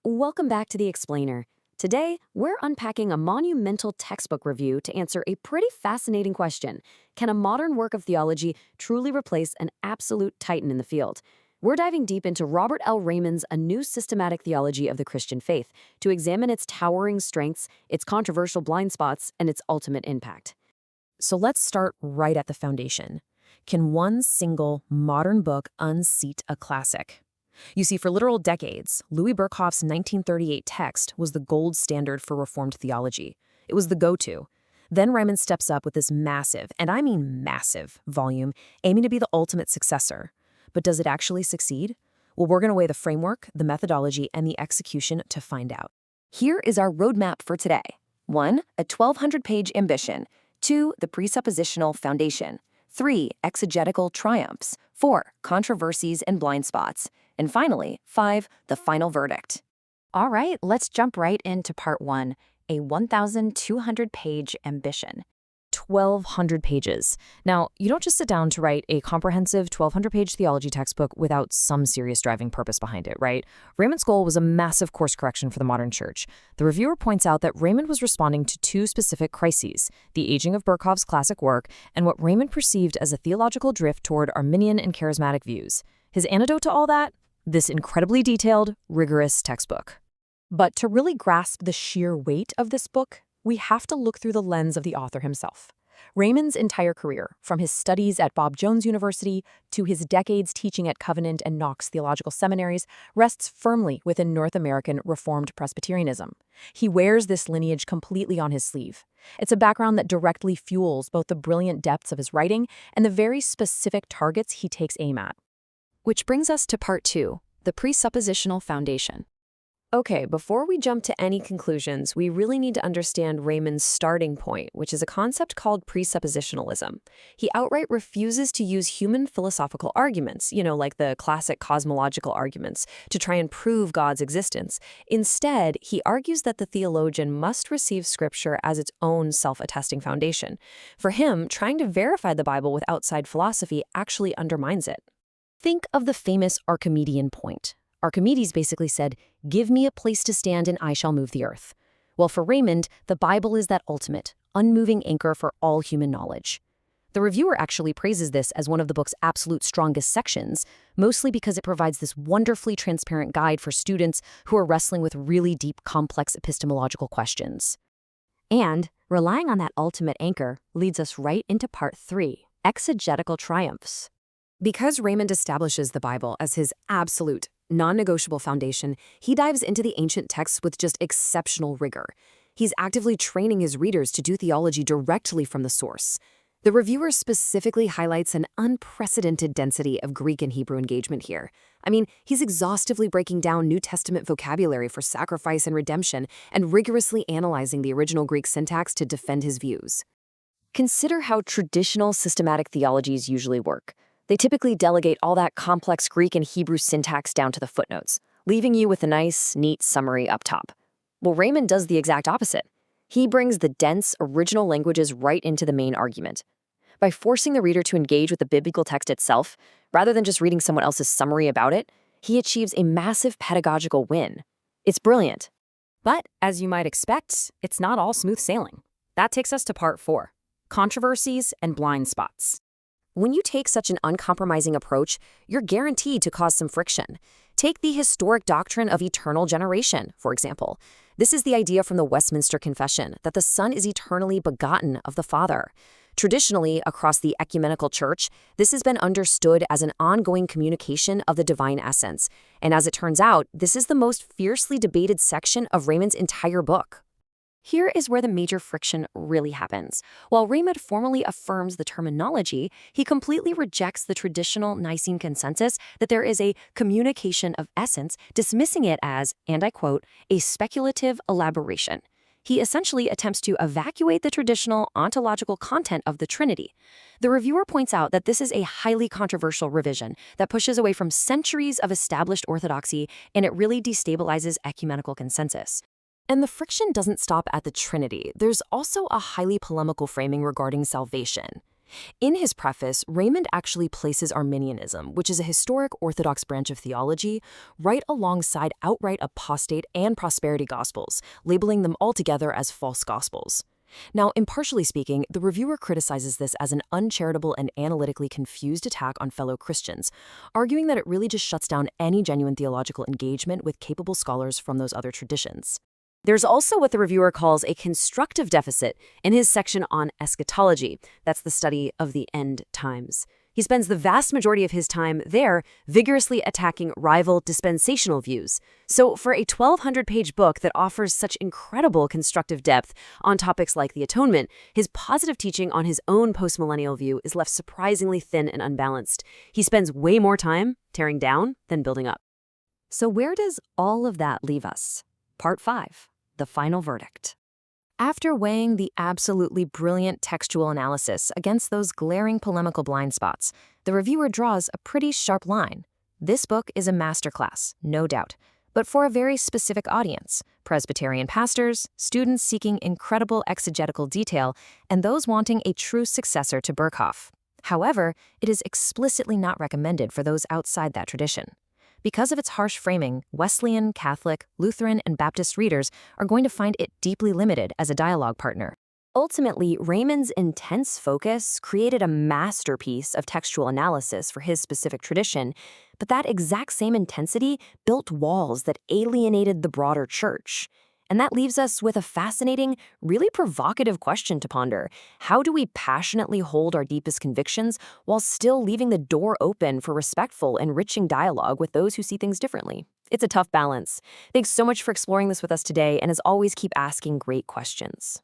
Welcome back to The Explainer. Today, we're unpacking a monumental textbook review to answer a pretty fascinating question. Can a modern work of theology truly replace an absolute titan in the field? We're diving deep into Robert L. Reymond's A New Systematic Theology of the Christian Faith to examine its towering strengths, its controversial blind spots, and its ultimate impact. So let's start right at the foundation. Can one single modern book unseat a classic? You see, for literal decades, Louis Berkhof's 1938 text was the gold standard for Reformed theology. It was the go-to. Then Reymond steps up with this massive, and I mean massive, volume, aiming to be the ultimate successor. But does it actually succeed? Well, we're going to weigh the framework, the methodology, and the execution to find out. Here is our roadmap for today. 1. A 1,200-page ambition. 2. The presuppositional foundation. 3. Exegetical triumphs. 4. Controversies and blind spots. And finally, 5. The final verdict. All right, let's jump right into part 1, a 1,200-page ambition. 1,200 pages. Now, you don't just sit down to write a comprehensive 1,200-page theology textbook without some serious driving purpose behind it, right? Reymond's goal was a massive course correction for the modern church. The reviewer points out that Reymond was responding to two specific crises, the aging of Berkhof's classic work and what Reymond perceived as a theological drift toward Arminian and charismatic views. His antidote to all that? This incredibly detailed, rigorous textbook. But to really grasp the sheer weight of this book, we have to look through the lens of the author himself. Reymond's entire career, from his studies at Bob Jones University to his decades teaching at Covenant and Knox theological seminaries, rests firmly within North American Reformed Presbyterianism. He wears this lineage completely on his sleeve. It's a background that directly fuels both the brilliant depths of his writing and the very specific targets he takes aim at. Which brings us to part 2, the presuppositional foundation. Okay, before we jump to any conclusions, we really need to understand Reymond's starting point, which is a concept called presuppositionalism. He outright refuses to use human philosophical arguments, like the classic cosmological arguments, to try and prove God's existence. Instead, he argues that the theologian must receive Scripture as its own self-attesting foundation. For him, trying to verify the Bible with outside philosophy actually undermines it. Think of the famous Archimedean point. Archimedes basically said, "Give me a place to stand and I shall move the earth." Well, for Reymond, the Bible is that ultimate, unmoving anchor for all human knowledge. The reviewer actually praises this as one of the book's absolute strongest sections, mostly because it provides this wonderfully transparent guide for students who are wrestling with really deep, complex epistemological questions. And relying on that ultimate anchor leads us right into part 3, exegetical triumphs. Because Reymond establishes the Bible as his absolute, non-negotiable foundation, he dives into the ancient texts with just exceptional rigor. He's actively training his readers to do theology directly from the source. The reviewer specifically highlights an unprecedented density of Greek and Hebrew engagement here. I mean, he's exhaustively breaking down New Testament vocabulary for sacrifice and redemption and rigorously analyzing the original Greek syntax to defend his views. Consider how traditional systematic theologies usually work. They typically delegate all that complex Greek and Hebrew syntax down to the footnotes, leaving you with a nice, neat summary up top. Well, Reymond does the exact opposite. He brings the dense, original languages right into the main argument. By forcing the reader to engage with the biblical text itself, rather than just reading someone else's summary about it, he achieves a massive pedagogical win. It's brilliant. But, as you might expect, it's not all smooth sailing. That takes us to part 4, controversies and blind spots. When you take such an uncompromising approach, you're guaranteed to cause some friction. Take the historic doctrine of eternal generation, for example. This is the idea from the Westminster Confession that the Son is eternally begotten of the Father. Traditionally, across the ecumenical church, this has been understood as an ongoing communication of the divine essence. And as it turns out, this is the most fiercely debated section of Reymond's entire book. Here is where the major friction really happens. While Reymond formally affirms the terminology, he completely rejects the traditional Nicene consensus that there is a communication of essence, dismissing it as, and I quote, a speculative elaboration. He essentially attempts to evacuate the traditional ontological content of the Trinity. The reviewer points out that this is a highly controversial revision that pushes away from centuries of established orthodoxy, and it really destabilizes ecumenical consensus. And the friction doesn't stop at the Trinity. There's also a highly polemical framing regarding salvation. In his preface, Reymond actually places Arminianism, which is a historic Orthodox branch of theology, right alongside outright apostate and prosperity gospels, labeling them altogether as false gospels. Now, impartially speaking, the reviewer criticizes this as an uncharitable and analytically confused attack on fellow Christians, arguing that it really just shuts down any genuine theological engagement with capable scholars from those other traditions. There's also what the reviewer calls a constructive deficit in his section on eschatology. That's the study of the end times. He spends the vast majority of his time there vigorously attacking rival dispensational views. So for a 1,200-page book that offers such incredible constructive depth on topics like the atonement, his positive teaching on his own postmillennial view is left surprisingly thin and unbalanced. He spends way more time tearing down than building up. So where does all of that leave us? Part 5, the final verdict. After weighing the absolutely brilliant textual analysis against those glaring polemical blind spots, the reviewer draws a pretty sharp line. This book is a masterclass, no doubt, but for a very specific audience: Presbyterian pastors, students seeking incredible exegetical detail, and those wanting a true successor to Berkhof. However, it is explicitly not recommended for those outside that tradition. Because of its harsh framing, Wesleyan, Catholic, Lutheran, and Baptist readers are going to find it deeply limited as a dialogue partner. Ultimately, Reymond's intense focus created a masterpiece of textual analysis for his specific tradition, but that exact same intensity built walls that alienated the broader church. And that leaves us with a fascinating, really provocative question to ponder. How do we passionately hold our deepest convictions while still leaving the door open for respectful, enriching dialogue with those who see things differently? It's a tough balance. Thanks so much for exploring this with us today, and as always, keep asking great questions.